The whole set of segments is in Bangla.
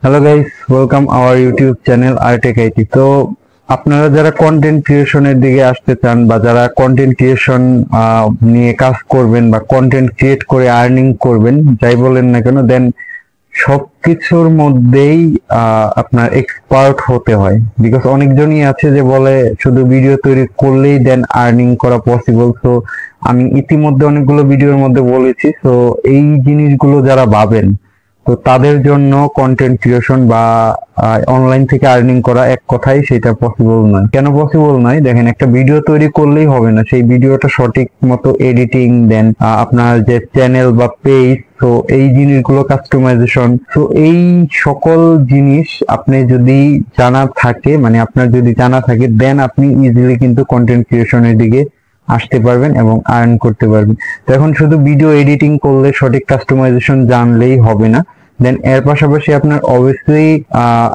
Hello guys, welcome our YouTube channel Artech IT. তো আপনারা যারা কন্টেন্ট ক্রিয়েশনের দিকে আসতে চান বা যারা কন্টেন্ট ক্রিয়েশন নিয়ে কাজ করবেন বা কন্টেন্ট ক্রিয়েট করে আর্নিং করবেন, যাই বলেন না কেন, দেন সবকিছুর মধ্যেই আপনার এক্সপার্ট হতে হয়। বিকজ অনেকজনই আছে যে বলে শুধু ভিডিও তৈরি করলেই দেন আর্নিং করা পসিবল। তো আমি ইতিমধ্যে অনেকগুলো ভিডিওর মধ্যে বলেছি, তো এই জিনিসগুলো যারা ভাবেন, তো তাদের জন্য কন্টেন্ট ক্রিয়েশন বা অনলাইন থেকে আর্নিং করা এক কথাই সেটা পসিবল নয়। কেন পসিবল নয়? দেখেন, একটা ভিডিও তৈরি করলেই হবে না, সেই ভিডিওটা সঠিক মতো এডিটিং, দেন আপনার যে চ্যানেল বা পেজ, তো এই জিনিসগুলো কাস্টমাইজেশন, তো এই সকল জিনিস আপনি যদি জানা থাকে, মানে আপনার যদি জানা থাকে, দেন আপনি ইজিলি কিন্তু কন্টেন্ট ক্রিয়েশনের দিকে আসতে পারবেন এবং আর্ন করতে পারবেন। তো এখন শুধু ভিডিও এডিটিং করলে, সঠিক কাস্টমাইজেশন জানলেই হবে না। দেন এর পাশাপাশি আপনার অবশ্যই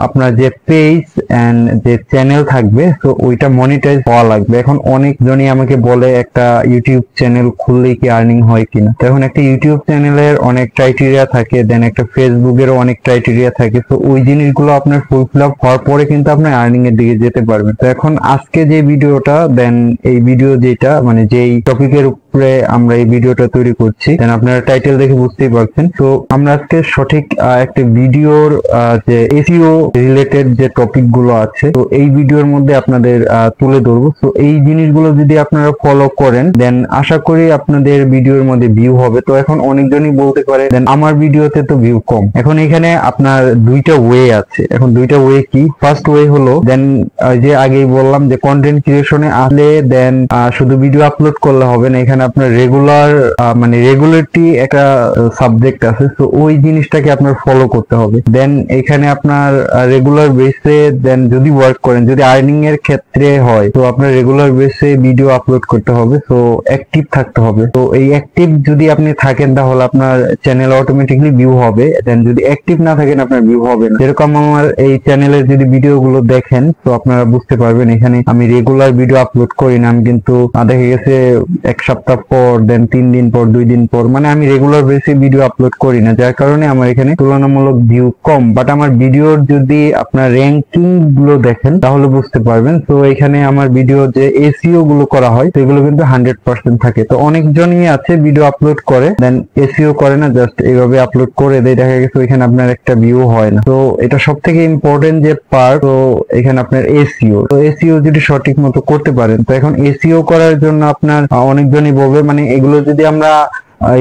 আপনার যে পেজ এন্ড যে চ্যানেল থাকবে, তো ওইটা মনিটাইজ হওয়া লাগবে। এখন অনেকজনই আমাকে বলে একটা ইউটিউব চ্যানেল খুললেই কি আর্নিং হয় কিনা। তো এখন একটা ইউটিউব চ্যানেলের অনেক ক্রাইটেরিয়া থাকে, দেন একটা ফেসবুকেরও অনেক ক্রাইটেরিয়া থাকে। তো ওই জিনিসগুলো আপনার ফুলফিল আপ হওয়ার পরে কিন্তু আপনার আর্নিং এর দিকে যেতে পারবেন। তো এখন আজকে যে ভিডিওটা, দেন এই ভিডিও যেটা মানে যেই টপিকের উপরে আমরা এই ভিডিওটা তৈরি করছি, দেন আপনারা টাইটেল দেখে বুঝতেই পারছেন। তো আমরা আজকে সঠিক একটা ভিডিওর যে এসইও রিলেটেড যে টপিক গুলো আছে, তো এই ভিডিওর মধ্যে আপনাদের তুলে ধরবো। তো এই জিনিসগুলো যদি আপনারা ফলো করেন, দেন আশা করি আপনাদের ভিডিওর মধ্যে ভিউ হবে। তো এখন অনেকজনই বলতে পারে দেন আমার ভিডিওতে তো ভিউ কম। এখন এখানে আপনার দুইটা ওয়ে আছে। এখন দুইটা ওয়ে কি? ফার্স্ট ওয়ে হলো, দেন যে আগেই বললাম যে কন্টেন্ট ক্রিয়েশনে আসলে দেন শুধু ভিডিও আপলোড করলে হবে না, এখানে আপনার রেগুলার মানে রেগুলারিটি একটা সাবজেক্ট আছে। তো ওই জিনিসটাকে আপনার ফলো করতে হবে। দেন এখানে আপনার রেগুলার বেসে দেন যদি ওয়ার্ক করেন, যদি আর্নিং এর ক্ষেত্রে হয়, তো আপনার রেগুলার বেসে ভিডিও আপলোড করতে হবে। তো অ্যাক্টিভ থাকতে হবে। তো এই অ্যাক্টিভ যদি আপনি থাকেন, তাহলে আপনার চ্যানেল অটোমেটিকলি ভিউ হবে। দেন যদি অ্যাক্টিভ না থাকেন, আপনার ভিউ হবে না। যেরকম আমার এই চ্যানেলের যদি ভিডিও গুলো দেখেন, তো আপনারা বুঝতে পারবেন এখানে আমি রেগুলার ভিডিও আপলোড করি না। আমি কিন্তু দেখা গেছে এক সপ্তাহ পর, দেন 3 দিন পর, 2 দিন পর, মানে আমি রেগুলার বেসে ভিডিও আপলোড করি না, যার কারণে আমার এখানে তুলনামূলক ভিউ কম। বাট আমার ভিডিওর যদি আপনার র্যাঙ্কিং গুলো দেখেন, তাহলে বুঝতে পারবেন। তো এখানে আমার ভিডিও যে এসইও গুলো করা হয়, সেগুলো কিন্তু 100% থাকে। তো অনেকজনই আছে ভিডিও আপলোড করে দেন এসইও করে না, জাস্ট এইভাবে আপলোড করে দেয়, দেখা গেছে ওইখানে আপনার একটা ভিউ হয় না। তো এটা সব থেকে ইম্পর্টেন্ট যে পার্ট, তো এখানে আপনার এসইও, তো এসইও যদি সঠিক মতো করতে পারেন, তো এখন এসইও করার জন্য আপনার অনেকজনই বলবে, মানে এগুলো যদি আমরা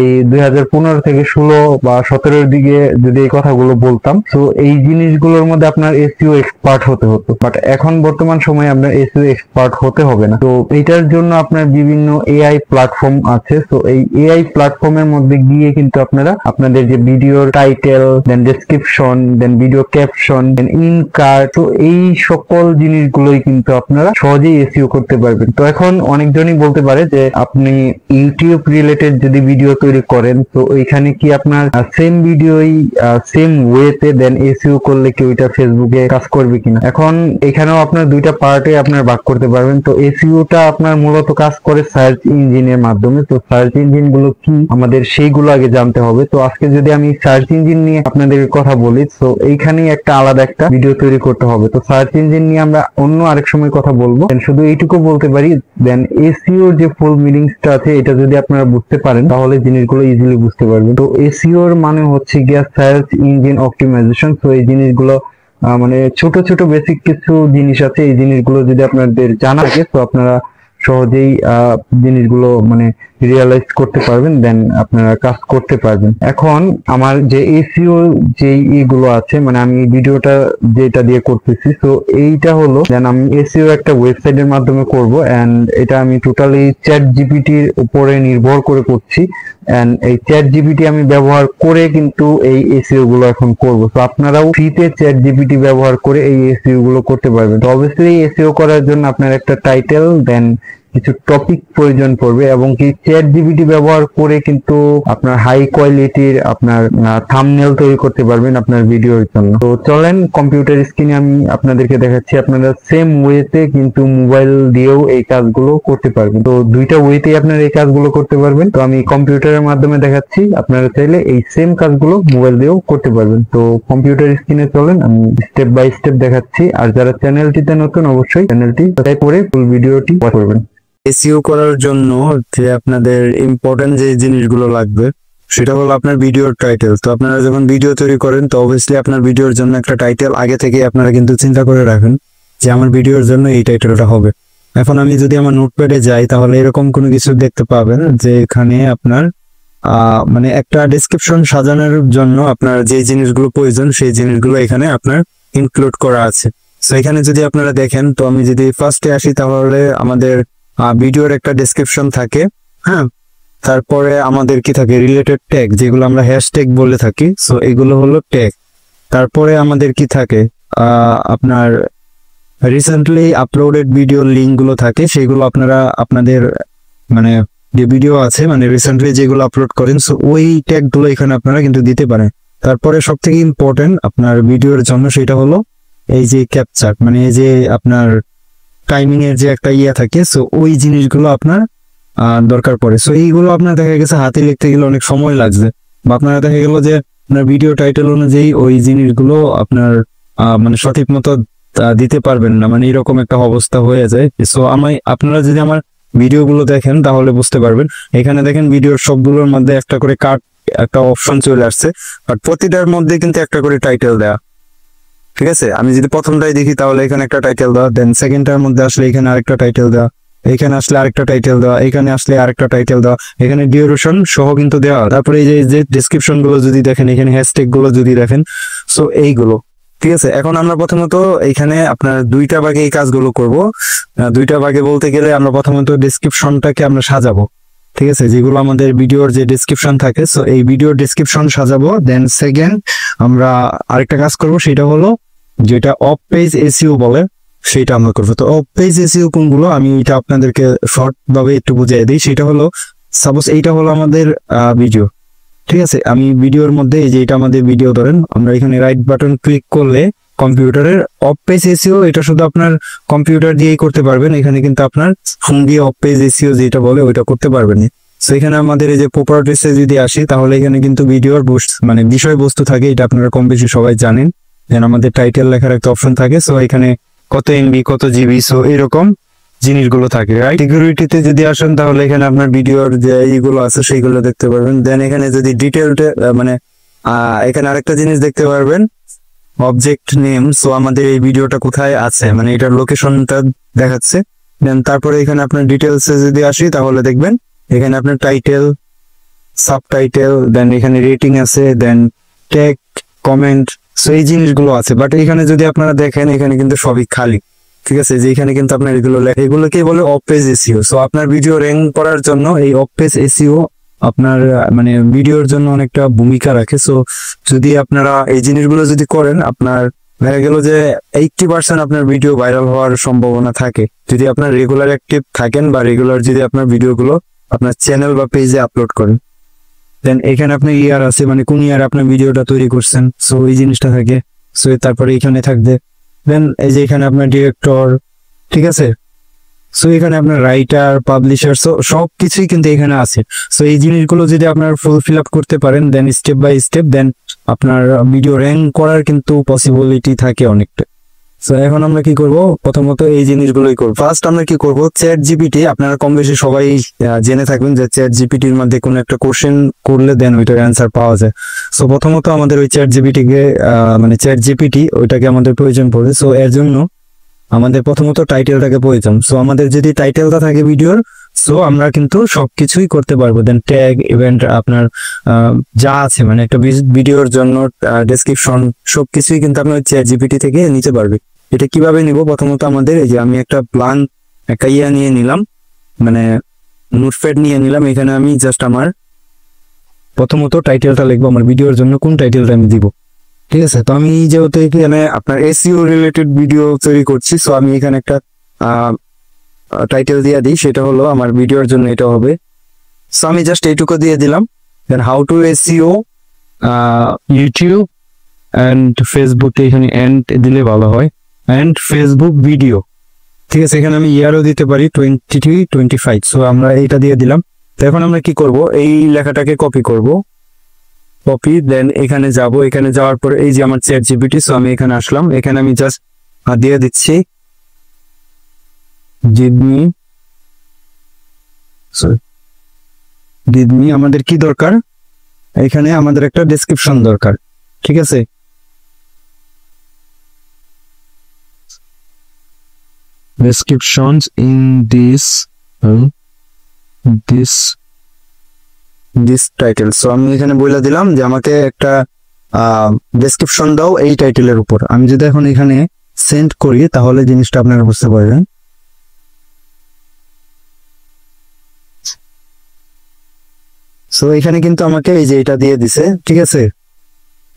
এই 2015 থেকে 16 বা 17 দিকে যদি এই কথাগুলো বলতাম, তো এই জিনিসগুলোর মধ্যে আপনার এসইও এক্সপার্ট হতে হতো। বাট এখন বর্তমান সময়ে আপনার এসইও এক্সপার্ট হতে হবে না। তো এইটার জন্য আপনার বিভিন্ন এআই প্ল্যাটফর্ম আছে। তো এই এআই প্ল্যাটফর্মের মধ্যে গিয়ে কিন্তু আপনারা আপনাদের যে ভিডিওর টাইটেল, দেন ডেসক্রিপশন, দেন ভিডিও ক্যাপশন, দেন ইনকার, তো এই সকল জিনিসগুলোই কিন্তু আপনারা সহজেই এসইও করতে পারবেন। তো এখন অনেকজনই বলতে পারে যে আপনি ইউটিউব রিলেটেড যদি ভিডিও তৈরি করেন, তো ওইখানে কি আপনার সেম ভিডিওই সেম ওয়েতে দেন এসইও করলে কি ওইটা ফেসবুকে কাজ করবে কিনা। এখন এখানেও আপনার দুইটা পার্টে আপনার ভাগ করতে পারবেন। তো এসইওটা আপনার মূলত কাজ করে সার্চ ইঞ্জিনের মাধ্যমে। তো সার্চ ইঞ্জিন গুলো কি আমাদের সেইগুলো আগে জানতে হবে। তো আজকে যদি আমি সার্চ ইঞ্জিন নিয়ে আপনাদের কথা বলি, তো এইখানেই একটা আলাদা একটা ভিডিও তৈরি করতে হবে। তো সার্চ ইঞ্জিন নিয়ে আমরা অন্য আরেক সময় কথা বলবো। শুধু এইটুকু বলতে পারি, দেন এসইও যে ফুল মিনিংসটা আছে, এটা যদি আপনারা বুঝতে পারেন, তাহলে জিনিসগুলো ইজিলি বুঝতে পারবেন। তো এসইও এর মানে হচ্ছে গিয়া সার্চ ইঞ্জিন অপটিমাইজেশন। তো এই জিনিসগুলো মানে ছোট ছোট বেসিক কিছু জিনিস আছে, এই জিনিসগুলো যদি আপনাদের জানা থাকে, তো আপনারা সহজেই জিনিসগুলো মানে রিয়ালাইজ করতে পারবেন, দেন আপনারা কাজ করতে পারবেন। এখন আমার যে এসইও যে ইগুলো আছে, মানে আমি ভিডিওটা যেটা দিয়ে করতেছি, তো এইটা হলো দেন আমি এসইও একটা ওয়েবসাইটের মাধ্যমে করব, এন্ড এটা আমি টোটালি চ্যাট জিপিটির উপরে নির্ভর করে করছি। এন্ড এই চ্যাট জিপিটি আমি ব্যবহার করে কিন্তু এই এসইও গুলো এখন করব। তো আপনারাও ফ্রিতে চ্যাট জিপিটি ব্যবহার করে এই এসইও গুলো করতে পারবেন। তো অবভিয়াসলি এসইও করার জন্য আপনার একটা টাইটেল, দেন কিছু টপিক প্রয়োজন পড়বে, এবং কি চ্যাট জিপিটি ব্যবহার করে কিন্তু আপনার হাই কোয়ালিটির আপনার থাম্বনেল তৈরি করতে পারবেন আপনার ভিডিওর জন্য। তো চলেন কম্পিউটার স্ক্রিনে আমি আপনাদেরকে দেখাচ্ছি। আপনারা সেম ওয়েতে কিন্তু মোবাইল দিয়েও এই কাজগুলো করতে পারবেন। তো দুইটা ওয়েতেই আপনারা এই কাজগুলো করতে পারবেন। তো আমি কম্পিউটারের মাধ্যমে দেখাচ্ছি, আপনারা চাইলে এই সেম কাজগুলো মোবাইল দিয়েও করতে পারবেন। তো কম্পিউটার স্ক্রিনে চলেন, আমি স্টেপ বাই স্টেপ দেখাচ্ছি। আর যারা চ্যানেলটিতে নতুন অবশ্যই চ্যানেলটি সাবস্ক্রাইব করে ফুল ভিডিওটি ওয়াচ করবেন। এসইও করার জন্য যে আপনাদের ইম্পর্টেন্ট যে জিনিসগুলো লাগবে সেটা হলো আপনার ভিডিওর টাইটেল। তো আপনারা যখন ভিডিও তৈরি করেন তো অবভিয়াসলি আপনার ভিডিওর জন্য একটা টাইটেল আগে থেকে আপনারা কিন্তু চিন্তা করে রাখেন যে আমার ভিডিওর জন্য এই টাইটেলটা হবে। এখন আমি যদি আমার নোটপ্যাডে যাই তাহলে এরকম কোনো কিছু দেখতে পাবেন যে এখানে আপনার মানে একটা ডেসক্রিপশন সাজানোর জন্য আপনার যে জিনিসগুলো প্রয়োজন সেই জিনিসগুলো এখানে আপনার ইনক্লুড করা আছে। তো এখানে যদি আপনারা দেখেন, তো আমি যদি ফার্স্টে আসি তাহলে আমাদের ভিডিওর একটা ডেসক্রিপশন থাকে, হ্যাঁ। তারপরে আমাদের কি থাকে, রিলেটেড ট্যাগ, যেগুলো আমরা হ্যাশট্যাগ বলে থাকি। সো এগুলো হলো ট্যাগ। তারপরে আমাদের কি থাকে, আপনার রিসেন্টলি আপলোডেড ভিডিও লিঙ্ক গুলো থাকে, সেগুলো আপনারা আপনাদের মানে যে ভিডিও আছে মানে রিসেন্টলি যেগুলো আপলোড করেন, সো ওই ট্যাগ গুলো এখানে আপনারা কিন্তু দিতে পারেন। তারপরে সব থেকে ইম্পর্টেন্ট আপনার ভিডিওর জন্য সেটা হলো এই যে ক্যাপচার, মানে এই যে আপনার টাইমিং এর যে একটা ইয়ে থাকে, সো ওই জিনিসগুলো আপনার দরকার পড়ে। সো এইগুলো আপনার দেখা গেছে হাতে লিখতে গেলে অনেক সময় লাগছে, বা আপনারা দেখা গেল যে আপনার ভিডিও টাইটেল অনুযায়ী ওই জিনিসগুলো আপনার মানে সঠিক মতো দিতে পারবেন না, মানে এরকম একটা অবস্থা হয়ে যায়। সো আপনারা যদি আমার ভিডিও গুলো দেখেন তাহলে বুঝতে পারবেন। এখানে দেখেন ভিডিওর সবগুলোর মধ্যে একটা করে কাট একটা অপশন চলে আসছে, বাট প্রতিটার মধ্যে কিন্তু একটা করে টাইটেল দেয়া, ঠিক আছে। আমি যদি প্রথমটাই দেখি তাহলে এখানে একটা টাইটেল দেওয়া, দেন সেকেন্ডটার মধ্যে আসলে এখানে আরেকটা টাইটেল দেওয়া, এখানে আসলে আরেকটা টাইটেল দেওয়া, এখানে আসলে আরেকটা টাইটেল দেওয়া, এখানে ডিউরেশন সহ কিন্তু দেওয়া। তারপরে এই যে ডেসক্রিপশন গুলো যদি দেখেন, এখানে হ্যাশট্যাগ গুলো যদি দেখেন, সো এইগুলো, ঠিক আছে। এখন আমরা প্রথমত এখানে আপনার দুইটা ভাগে এই কাজগুলো করব। দুইটা ভাগে বলতে গেলে আমরা প্রথমত ডেসক্রিপশনটাকে আমরা সাজাবো, ঠিক আছে, যেগুলো আমাদের ভিডিওর যে ডেসক্রিপশন থাকে, সো এই ভিডিওর ডেসক্রিপশন সাজাবো। দেন সেকেন্ড আমরা আরেকটা কাজ করব, সেটা হলো যেটা অফ পেজ এসইও বলে সেটা আমরা করবো। তো অফ পেজ এসইও কোনগুলো আমি এটা আপনাদেরকে শর্ট ভাবে একটু বুঝিয়ে দিই। সেটা হলো সাপোজ এইটা হলো আমাদের ভিডিও, ঠিক আছে। আমি ভিডিওর মধ্যে এই যে এটা আমাদের ভিডিও, ধরেন আমরা এখানে রাইট বাটন ক্লিক করলে কম্পিউটারের অফ পেজ এসইও, এটা শুধু আপনার কম্পিউটার দিয়েই করতে পারবেন। এখানে কিন্তু আপনার ফোন দিয়ে অফ পেজ এসইও যেটা বলে ওইটা করতে পারবেন না। সো এখানে আমাদের এই যে প্রপার্টিসে যদি আসি তাহলে এখানে কিন্তু ভিডিওর মানে বিষয়বস্তু থাকে, এটা আপনারা কম বেশি সবাই জানেন। দেন আমাদের টাইটেল লেখার একটা অপশন থাকে, সো এখানে কত এমবি কত জিবি, সো এরকম জিনিসগুলো থাকে, রাইট। সিকিউরিটিতে যদি আসেন তাহলে এখানে আপনার ভিডিওর যে এইগুলো আছে সেইগুলো দেখতে পারবেন। দেন এখানে যদি ডিটেলটা মানে এখানে আরেকটা জিনিস দেখতে পারবেন, অবজেক্ট নেম। সো আমাদের এই ভিডিওটা কোথায় আছে মানে এটার লোকেশনটা দেখাচ্ছে। দেন তারপরে এখানে আপনার ডিটেলসে যদি আসি তাহলে দেখবেন এখানে আপনার টাইটেল, সাবটাইটেল, দেন এখানে রেটিং আছে, দেন ট্যাগ, কমেন্ট, সো এই জিনিসগুলো আছে। বাট এখানে যদি আপনারা দেখেন এখানে কিন্তু সবই খালি, ঠিক আছে। যে এখানে কিন্তু আপনার এগুলোকে বলে অফ পেজ এসইও। সো আপনার ভিডিও র্যাঙ্ক করার জন্য এই অফ পেজ এসইও আপনার মানে ভিডিওর জন্য অনেকটা ভূমিকা রাখে। সো যদি আপনারা এই জিনিসগুলো যদি করেন, আপনার দেখা গেল যে 80% আপনার ভিডিও ভাইরাল হওয়ার সম্ভাবনা থাকে যদি আপনার রেগুলার অ্যাক্টিভ থাকেন, বা রেগুলার যদি আপনার ভিডিওগুলো আপনার চ্যানেল বা পেজে আপলোড করেন। দেন এখানে আপনার ইয়ার আছে, মানে কোন ইয়ার আপনার ভিডিওটা তৈরি করছেন, সো এই জিনিসটা থাকে। সো তারপরে এখানে থাকবে, দেন এই যে এখানে আপনার ডিরেক্টর, ঠিক আছে। সো এখানে আপনার রাইটার, পাবলিশার, সো সবকিছুই কিন্তু এখানে আছে। সো এই জিনিসগুলো যদি আপনার ফুলফিল আপ করতে পারেন, দেন স্টেপ বাই স্টেপ দেন আপনার ভিডিও র্যাঙ্ক করার কিন্তু পসিবিলিটি থাকে অনেকটা। সো এখন আমরা কি করব, প্রথমত এই জিনিসগুলোই করব। ফার্স্ট আমরা কি করব, চ্যাট জিপিটি, আপনারা কম বেশি সবাই জেনে থাকবেন যে চ্যাট জিপিটির মধ্যে কোনো একটা কোশ্চেন করলে দেন ওইটার অ্যান্সার পাওয়া যায়। সো প্রথমত আমাদের ওই চ্যাট জিপিটিকে মানে চ্যাট জিপিটি ওইটাকে আমাদের প্রয়োজন পড়ে। সো এর জন্য আমাদের প্রথমত টাইটেলটাকে প্রয়োজন। সো আমাদের যদি টাইটেলটা থাকে ভিডিওর, সো আমরা কিন্তু সবকিছুই করতে পারবো। দেন ট্যাগ, ইভেন্ট, আপনার যা আছে মানে একটা ভিডিওর জন্য ডেসক্রিপশন, সবকিছুই কিন্তু আপনার চ্যাট জিপিটি থেকে নিতে পারবে। এটা কিভাবে নিব, প্রথমত আমাদের এই যে আমি একটা ব্ল্যাঙ্ক একটা নিয়ে নিলাম, মানে নোটপ্যাড নিয়ে নিলাম। এখানে আমি জাস্ট আমার প্রথমত টাইটেলটা লিখবো, আমার ভিডিওর জন্য কোন টাইটেলটা আমি দিব, ঠিক আছে। তো আমি যেহেতু এখানে আপনার এসইও রিলেটেড ভিডিও তৈরি করছি, সো আমি এখানে একটা টাইটেল দিয়ে দিই, সেটা হলো আমার ভিডিওর জন্য এটা হবে। সো আমি জাস্ট এইটুকু দিয়ে দিলাম, then how to SEO YouTube and Facebook, এখানে এন্ড দিলে ভালো হয়, অ্যান্ড ফেসবুক ভিডিও। ঠিক আছে, এখানে আমি ইয়ারও দিতে পারি 2025। সো আমরা এইটা দিয়ে দিলাম। তো এখন আমরা কি করব, এই লেখাটাকে কপি করব, কপি, দেন এখানে যাব, এখানে যাওয়ার পরে এই যে আমার চ্যাট জিপিটি, সো আমি এখানে আসলাম, এখানে আমি জাস্ট দিয়ে দিচ্ছি দিদমি। আমাদের কি দরকার, এখানে আমাদের একটা ডেসক্রিপশন দরকার। ঠিক আছে, descriptions in this title. So আমি এখানে বলে দিলাম যে আমাকে একটা ডেসক্রিপশন দাও এই টাইটেলের উপর। আমি যদি এখন এখানে সেন্ড করি তাহলে জিনিসটা আপনারা বুঝতে পারবেন। সো এখানে কিন্তু আমাকে এই যে এটা দিয়ে দিছে। ঠিক আছে,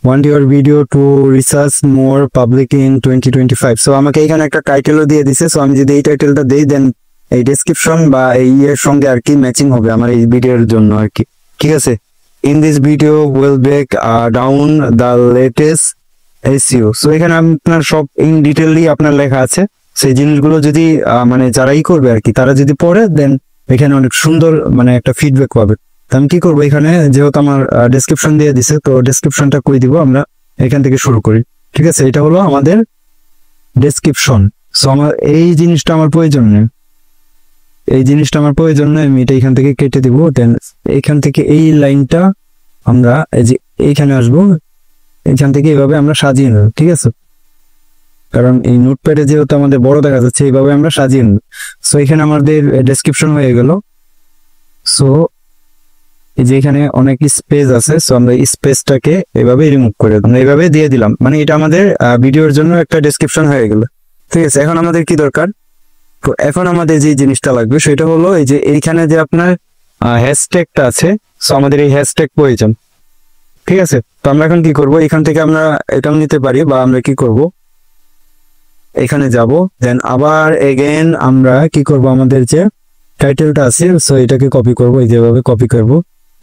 want your video to research more public in 2025। So আমাকে এখানে একটা টাইটেলও দিয়ে দিছে। সো আমি যদি এই টাইটেলটা দেই, দেন এই ডেসক্রিপশন বা এই এর সঙ্গে আর কি ম্যাচিং হবে আমার এই ভিডিওর জন্য আর কি। ঠিক আছে, in this video will break down the latest SEO. So এখানে আপনার সব ইন ডিটেইলি আপনার লেখা আছে। সেই জিনিসগুলো যদি মানে যারাই করবে আর কি, তারা যদি পড়ে, দেন এখানে অনেক সুন্দর মানে একটা ফিডব্যাক পাবে। আমি কি করবো, এখানে যেহেতু আমার ডেসক্রিপশন দিয়ে দিছে, তো ডেসক্রিপশনটা করে দিব, আমরা এখান থেকে শুরু করি। ঠিক আছে, এটা হলো আমাদের ডেসক্রিপশন। সো আমার এই জিনিসটা আমার প্রয়োজন নেই, আমি এটা এখান থেকে কেটে দিব। দেন এখান থেকে এই লাইনটা আমরা এই যে এইখানে আসবো, এখান থেকে এইভাবে আমরা সাজিয়ে নেব। ঠিক আছে, কারণ এই নোটপ্যাডে যেহেতু আমাদের বড় দেখা যাচ্ছে, এইভাবে আমরা সাজিয়ে নেব। সো এখানে আমাদের ডেসক্রিপশন হয়ে গেল। সো এই যে এখানে অনেক স্পেস আছে, সো আমরা স্পেসটাকে এভাবে রিমুভ করে আমরা এইভাবে দিয়ে দিলাম, মানে এটা আমাদের ভিডিওর জন্য একটা ডেসক্রিপশন হয়ে গেল। ঠিক আছে, এখন আমাদের কি দরকার, তো এখন আমাদের যে জিনিসটা লাগবে সেটা হলো এই যে এইখানে যে আপনার হ্যাশট্যাগটা আছে, সো আমাদের এই হ্যাশট্যাগ প্রয়োজন। ঠিক আছে, তো আমরা এখন কি করব, এখান থেকে আমরা এটাও নিতে পারি, বা আমরা কি করব, এখানে যাব, দেন আবার এগেন আমরা কি করব, আমাদের যে টাইটেলটা আছে, সো এটাকে কপি করব, এই যেভাবে কপি করব,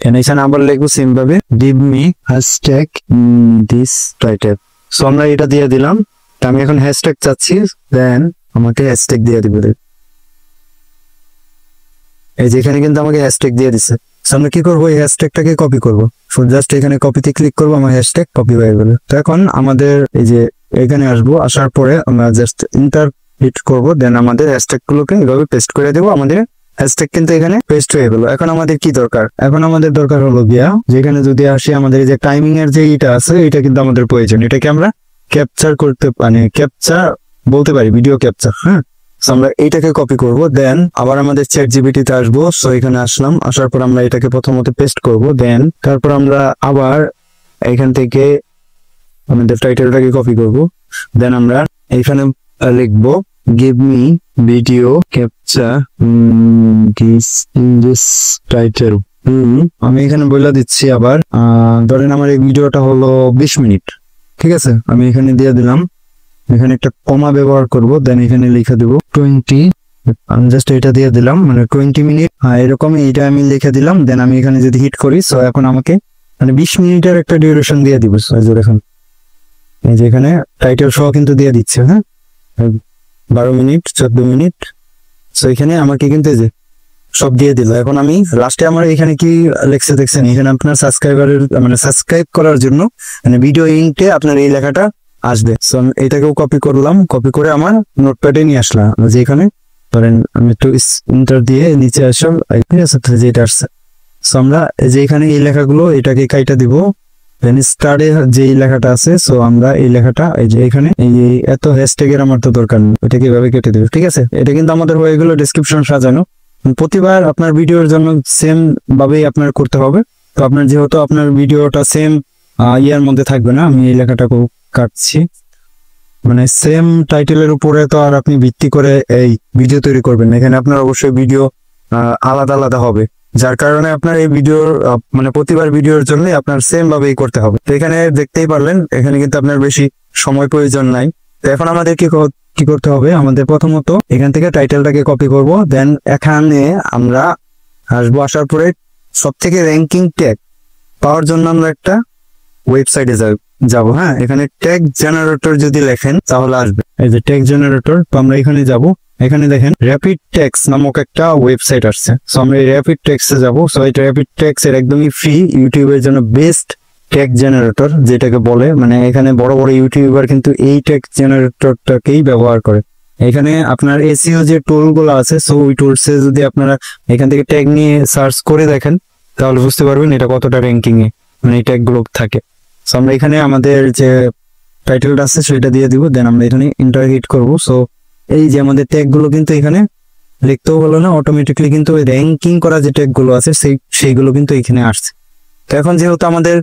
এখানে আবার লিখবো সেম ভাবে give me hashtag this title। So আমরা এটা দিয়ে দিলাম। আমি এখন হ্যাশট্যাগ চাচ্ছি, দেন আমাকে হ্যাশট্যাগ দিয়ে দিবে। এই যে এখানে কিন্তু আমাকে হ্যাশট্যাগ দিয়ে দিছে। সো আমরা কি করবো, এই হ্যাশট্যাগটাকে কপি করব। সো জাস্ট এখানে কপিতে ক্লিক করবো, আমার হ্যাশট্যাগ কপি হয়ে গেল। তো এখন আমাদের এই যে এখানে আসবো, আসার পরে আমরা জাস্ট ইন্টার হিট করবো, দেন আমাদের হ্যাশট্যাগ গুলোকে এভাবে পেস্ট করে দেবো। আমাদের হ্যাশট্যাগ কিন্তু এখানে পেস্ট হয়ে গেল। এখন আমাদের কি দরকার, এখন আমাদের দরকার হলো গিয়া, যেখানে যদি আসি আমাদের এই যে টাইমিং এর যে এটা আছে, এটা কিন্তু আমাদের প্রয়োজন। এটাকে আমরা ক্যাপচার করতে, মানে ক্যাপচার বলতে পারি, ভিডিও ক্যাপচার। হ্যাঁ, আমরা এইটাকে কপি করব, দেন আবার আমাদের চ্যাট জিপিটিতে আসবো। সো এখানে আসলাম, আসার পর আমরা এটাকে প্রথমত পেস্ট করব, দেন তারপর আমরা আবার এখান থেকে আমাদের টাইটেলটাকে কপি করব, দেন আমরা এখানে লিখবো give me video capture this title। আমি এখানে বলে দিচ্ছি আবার, ধরেন আমার এই ভিডিওটা হলো 20 মিনিট। ঠিক আছে, আমি এখানে দিয়ে দিলাম, এখানে একটা কমা ব্যবহার করব, দেন এখানে লিখে দেব 20। আমি জাস্ট এটা দিয়ে দিলাম, মানে 20 মিনিট এরকম এইটা আমি লিখে দিলাম। দেন আমি এখানে যদি হিট করি, সো এখন আমাকে মানে 20 মিনিটের একটা ডিউরেশন দিয়ে দিব। এখন এই যে এখানে টাইটেল সহ কিন্তু দিয়ে দিচ্ছে, হ্যাঁ, 12 মিনিট 14 মিনিট। সো এখানে আমাকে কিন্তু এই যে সব দিয়ে দিল। এখন আমি লাস্টে আমার এখানে কি লেখছে দেখছেন, এখানে আপনার সাবস্ক্রাইবারের মানে সাবস্ক্রাইব করার জন্য মানে ভিডিও ইনটে আপনার এই লেখাটা আসবে। সো আমি এটাকেও কপি করলাম, কপি করে আমার নোটপ্যাডে নিয়ে আসলাম। যে এখানে ধরেন আমি একটু ইন্টার দিয়ে নিচে আসলাম, ঠিক আছে, যেটা আসছে। সো আমরা যে এখানে এই লেখাগুলো এটাকে কাইটা দিব, দেন স্টারে যে লেখাটা আছে, সো আমরা এই লেখাটা এই যে এখানে এই এত হ্যাশট্যাগের আমার তো দরকার নেই, এটাকে এভাবে কেটে দেব। ঠিক আছে, এটা কিন্তু আমাদের হয়ে গেল ডেসক্রিপশন সাজানো। প্রতিবার আপনার ভিডিওর জন্য সেম ভাবেই আপনার করতে হবে। তো আপনার যেহেতু আপনার ভিডিওটা সেম ইয়ার মধ্যে থাকবে না, আমি এই লেখাটাকে কাটছি, মানে সেম টাইটেলের উপরে তো আর আপনি ভিত্তি করে এই ভিডিও তৈরি করবেন না। এখানে আপনার অবশ্যই ভিডিও আলাদা আলাদা হবে, যার কারণে আপনার এই ভিডিওর মানে প্রতিবার ভিডিওর জন্য আপনার সেম ভাবেই করতে হবে। তো এখানে দেখতেই পারলেন, এখানে কিন্তু আপনার বেশি সময় প্রয়োজন নাই। তো এখন আমাদের কি কি করতে হবে, আমাদের প্রথমত এখান থেকে টাইটেলটাকে কপি করব, দেন এখানে আমরা আসবো, আসার পরে সব থেকে র্যাঙ্কিং ট্যাগ পাওয়ার জন্য আমরা একটা ওয়েবসাইটে যাব। হ্যাঁ, এখানে ট্যাগ জেনারেটর যদি লেখেন তাহলে আসবে, এই যে ট্যাগ জেনারেটর। তো আমরা এখানে যাব, এখানে দেখেন র্যাপিড ট্যাক্স নামক একটা ওয়েবসাইট আসছে। সো আমরা এই র্যাপিড ট্যাক্সে যাব। সো এই র্যাপিড ট্যাক্স এর একদমই ফ্রি, ইউটিউবের জন্য বেস্ট ট্যাগ জেনারেটর যেটাকে বলে, মানে এখানে বড় বড় ইউটিউবার কিন্তু এই ট্যাগ জেনারেটরটাকেই ব্যবহার করে। এখানে আপনার এসইও যে টুল গুলো আছে, সো ওই টুলসে যদি আপনারা এখান থেকে ট্যাগ নিয়ে সার্চ করে দেখেন তাহলে বুঝতে পারবেন এটা কতটা র্যাঙ্কিং এ মানে এই ট্যাগ গুলো থাকে। সো আমরা এখানে আমাদের যে টাইটেলটা আছে সেটা দিয়ে দিব, দেন আমরা এখানে এন্টার হিট করব। সো এই যে আমাদের ট্যাগ গুলো কিন্তু এখানে লিখতেও হলো না, অটোমেটিকলি কিন্তু র্যাঙ্কিং করা যে ট্যাগ গুলো আছে সেইগুলো কিন্তু এখানে আসছে। তো এখন যেহেতু আমাদের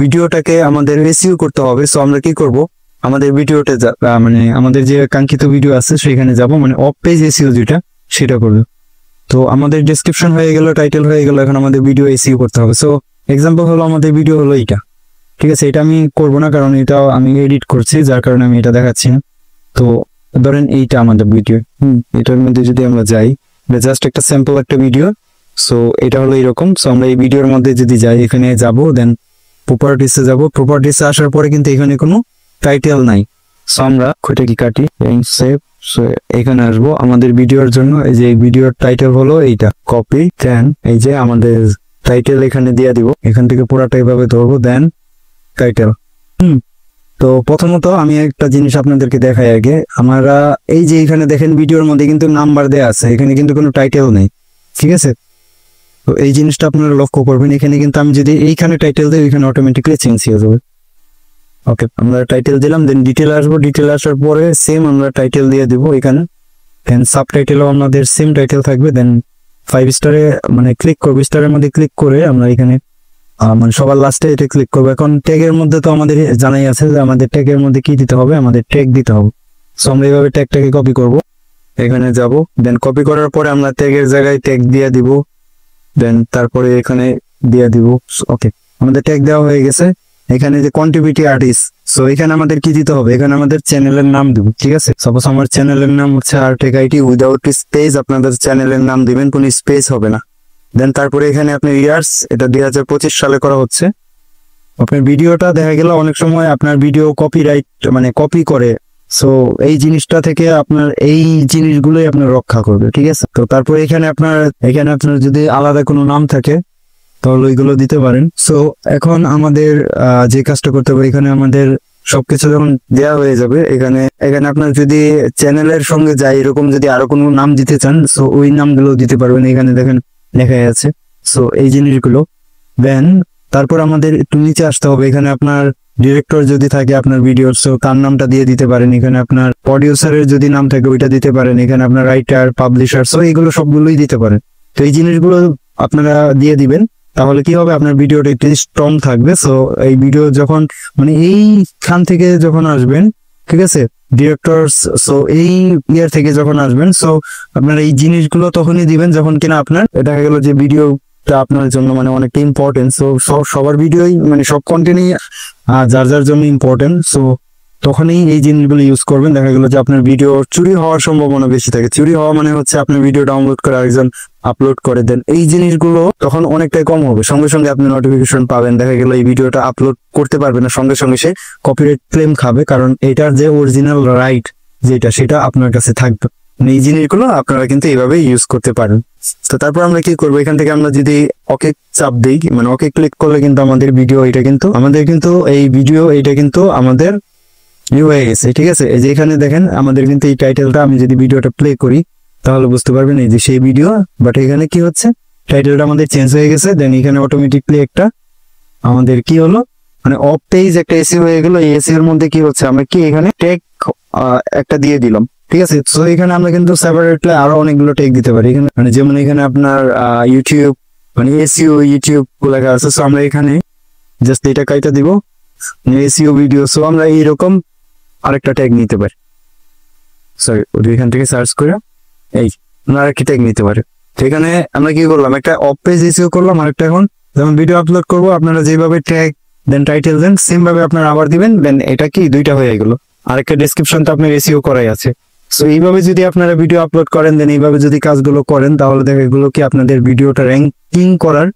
ভিডিওটাকে আমাদের এসইও করতে হবে, সো আমরা কি করব, আমাদের ভিডিওতে মানে আমাদের যে কাঙ্ক্ষিত ভিডিও আছে সেখানে যাব, মানে অফ পেজ এসইও যেটা সেটা করব। তো আমাদের ডেসক্রিপশন হয়ে গেল, টাইটেল হয়ে গেল, এখন আমাদের ভিডিও এসইও করতে হবে। সো এক্সাম্পল হলো আমাদের ভিডিও হলো এইটা, ঠিক আছে। এটা আমি করব না কারণ এটা আমি এডিট করছি, যার কারণে আমি এটা দেখাচ্ছি না। তো ধরেন এইটা আমাদের ভিডিও, এটার মধ্যে যদি আমরা যাই, জাস্ট একটা স্যাম্পল একটা ভিডিও। সো এটা হলো এরকম। সো আমরা এই ভিডিওর মধ্যে যদি যাই, এখানে যাব, দেন প্রপার্টিসে যাব। প্রপার্টিসে আসার পরে কিন্তু এখানে কোনো টাইটেল নাই। সো আমরা খুঁটে কি কাটি, সেভ। সো এখানে আসবো আমাদের ভিডিওর জন্য, এই যে ভিডিওর টাইটেল হলো এইটা, কপি, দেন এই যে আমাদের টাইটেল এখানে দিয়ে দিব, এখান থেকে পুরাটা এইভাবে ধরবো, দেন টাইটেল। তো প্রথমত আমি একটা জিনিস আপনাদেরকে দেখাই আগে, আমরা এই যে এখানে দেখেন ভিডিওর মধ্যে কিন্তু নাম্বার দেয়া আছে, এখানে কিন্তু কোনো টাইটেল নেই, ঠিক আছে। তো এই জিনিসটা আপনারা লক্ষ্য করবেন, এখানে কিন্তু আমি যদি এইখানে টাইটেল দিই এখানে অটোমেটিকলি চেঞ্জ হয়ে যাবে। ওকে, আমরা টাইটেল দিলাম, দেন ডিটেল আসবো, ডিটেল আসার পরে সেম আমরা টাইটেল দিয়ে দিব এখানে, দেন সাব টাইটেলও আমাদের সেম টাইটেল থাকবে। দেন 5 স্টারে মানে ক্লিক করবো, স্টারের মধ্যে ক্লিক করে আমরা এখানে মানে সবার লাস্টে এটা ক্লিক করবো। এখন ট্যাগের মধ্যে তো আমাদের জানাই আছে যে আমাদের ট্যাগের মধ্যে কি দিতে হবে, আমাদের ট্যাগ দিতে হবে। সো আমরা এইভাবে ট্যাগটাকে কপি করব, এখানে যাব, দেন কপি করার পরে আমরা ট্যাগের জায়গায় ট্যাগ দিয়ে দিব, দেন তারপরে এখানে দিয়ে দিব। ওকে, আমাদের ট্যাগ দেওয়া হয়ে গেছে। এখানে যে কন্ট্রিবিউটি আর্টিস্ট, সো এখানে আমাদের কি দিতে হবে, এখানে আমাদের চ্যানেলের নাম দিব, ঠিক আছে। সাপোজ আমার চ্যানেলের নাম হচ্ছে আরটেক আইটি উইদাউট স্পেস, আপনাদের চ্যানেলের নাম দিবেন, কোনো স্পেস হবে না। দেন তারপরে এখানে আপনি ইয়ার্স, এটা 2025 সালে করা হচ্ছে। আপনার ভিডিওটা দেখা গেল অনেক সময় আপনার ভিডিও কপিরাইট মানে কপি করে, সো এই জিনিসটা থেকে আপনার এই জিনিসগুলোই আপনার রক্ষা করবে, ঠিক আছে। তো তারপরে এখানে আপনার যদি আলাদা কোনো নাম থাকে তাহলে ওইগুলো দিতে পারেন। সো এখন আমাদের যে কাজটা করতে হবে, এখানে আমাদের সবকিছু যখন দেওয়া হয়ে যাবে, এখানে আপনার যদি চ্যানেলের সঙ্গে যায় এরকম যদি আরো কোনো নাম দিতে চান, সো ওই নামগুলো দিতে পারবেন, এখানে দেখেন লেখা আছে। সো এই জিনিসগুলো দেন তারপর আমাদের একটু নিচে আসতে হবে, এখানে আপনার ডিরেক্টর যদি থাকে আপনার ভিডিওর, সো তার নামটা দিয়ে দিতে পারেন। এখানে আপনার প্রডিউসারের যদি নাম থাকে ওইটা দিতে পারেন। এখানে আপনার রাইটার, পাবলিশার, সো এইগুলো সবগুলোই দিতে পারেন। তো এই জিনিসগুলো আপনারা দিয়ে দিবেন, তাহলে কি হবে, আপনার ভিডিওটা একটু স্ট্রং থাকবে। সো এই ভিডিও যখন মানে এইখান থেকে যখন আসবেন, ঠিক আছে, ডিরেক্টরস, সো এই ইয়ার থেকে যখন আসবেন, সো আপনারা এই জিনিসগুলো তখনই দিবেন যখন কিনা আপনার দেখা গেল যে ভিডিওটা আপনার জন্য মানে অনেকটা ইম্পর্টেন্ট। সো সবার ভিডিওই মানে সব কন্টেন্টই যার যার জন্য ইম্পর্টেন্ট। সো তখনই এই জিনিসগুলো ইউজ করবেন। দেখা গেল যে আপনার ভিডিও চুরি হওয়ার সম্ভাবনা বেশি থাকে। চুরি হওয়া মানে হচ্ছে আপনার ভিডিও ডাউনলোড করে আরেকজন আপলোড করে দেন, এই জিনিসগুলো তখন অনেকটাই কম হবে। সঙ্গে সঙ্গে আপনি নোটিফিকেশন পাবেন। দেখা গেল এই ভিডিওটা আপলোড করতে পারবে না, সঙ্গে সঙ্গে সে কপিরাইট ক্লেম খাবে, কারণ এটার যে অরিজিনাল রাইট যেটা সেটা আপনার কাছে থাকবে। এই জিনিসগুলো আপনারা কিন্তু এইভাবে ইউজ করতে পারেন। তো তারপর আমরা কি করবো, এখান থেকে আমরা যদি ওকে চাপ দিই, মানে ওকে ক্লিক করলে কিন্তু আমাদের ভিডিও এটা কিন্তু এই ভিডিও এটা কিন্তু আমাদের হয়ে গেছে, ঠিক আছে। এই যে এখানে দেখেন আমাদের কিন্তু এই টাইটেলটা, আমি যদি ভিডিওটা প্লে করি তাহলে বুঝতে পারবেন এই যে সেই ভিডিও, বাট এখানে কি হচ্ছে, টাইটেলটা আমাদের চেঞ্জ হয়ে গেছে। দেন এখানে অটোমেটিকলি একটা আমাদের কি হলো, মানে অফ পেজ একটা এসি হয়ে গেল। এই এসি এর মধ্যে কি হচ্ছে, আমরা কি এখানে ট্যাগ একটা দিয়ে দিলাম, ঠিক আছে। তো এখানে আমরা কিন্তু সেপারেটলি আরো অনেকগুলো ট্যাগ দিতে পারি। এখানে মানে যেমন এখানে আপনার ইউটিউব মানে এসইও ইউটিউব লেখা আছে, সো আমরা এখানে জাস্ট এটা কাইটা দিব এসইও ভিডিও। সো আমরা এইরকম আরেকটা ট্যাগ নিতে পারি, সরি এখান থেকে সার্চ করে এই আমরা আরেকটা ট্যাগ নিতে পারি। তো এখানে আমরা কি করলাম, একটা অফ পেজ এসইও করলাম, আরেকটা এখন যেমন ভিডিও আপলোড করবো আপনারা যেভাবে ট্যাগ দেন টাইটেল দেন সেম ভাবে আপনারা আবার দিবেন। দেন এটা কি দুইটা হয়ে গেল। আরেকটা ডেসক্রিপশন তো আপনার এসইও করাই আছে। সো এইভাবে যদি আপনারা ভিডিও আপলোড করেন, দেন এইভাবে যদি কাজগুলো করেন, তাহলে দেখে এগুলো কি আপনাদের ভিডিওটা র্যাঙ্কিং করার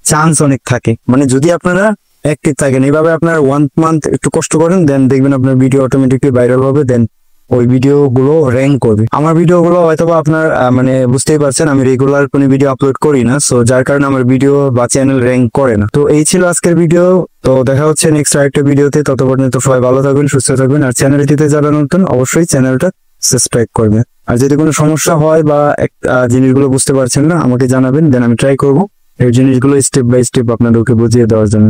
চান্স অনেক থাকে। মানে যদি আপনারা অ্যাক্টিভ থাকেন, এইভাবে আপনার 1 মান্থ একটু কষ্ট করেন, দেন দেখবেন আপনার ভিডিও অটোমেটিকলি ভাইরাল হবে, দেন ওই ভিডিও গুলো র্যাঙ্ক করবে। আমার ভিডিও গুলো হয়তো আপনার মানে বুঝতেই পারছেন আমি রেগুলার কোনো ভিডিও আপলোড করি না, সো যার কারণে আমার ভিডিও বা চ্যানেল র্যাঙ্ক করে না। তো এই ছিল আজকের ভিডিও। তো দেখা হচ্ছে নেক্সট আরেকটা ভিডিওতে। তত পর্যন্ত সবাই ভালো থাকবেন, সুস্থ থাকবেন। আর চ্যানেলটিতে যারা নতুন অবশ্যই চ্যানেলটা সাবস্ক্রাইব করবেন। আর যদি কোনো সমস্যা হয় বা জিনিসগুলো বুঝতে পারছেন না, আমাকে জানাবেন, দেন আমি ট্রাই করবো এই জিনিসগুলো স্টেপ বাই স্টেপ আপনাদেরকে বুঝিয়ে দেওয়ার জন্য।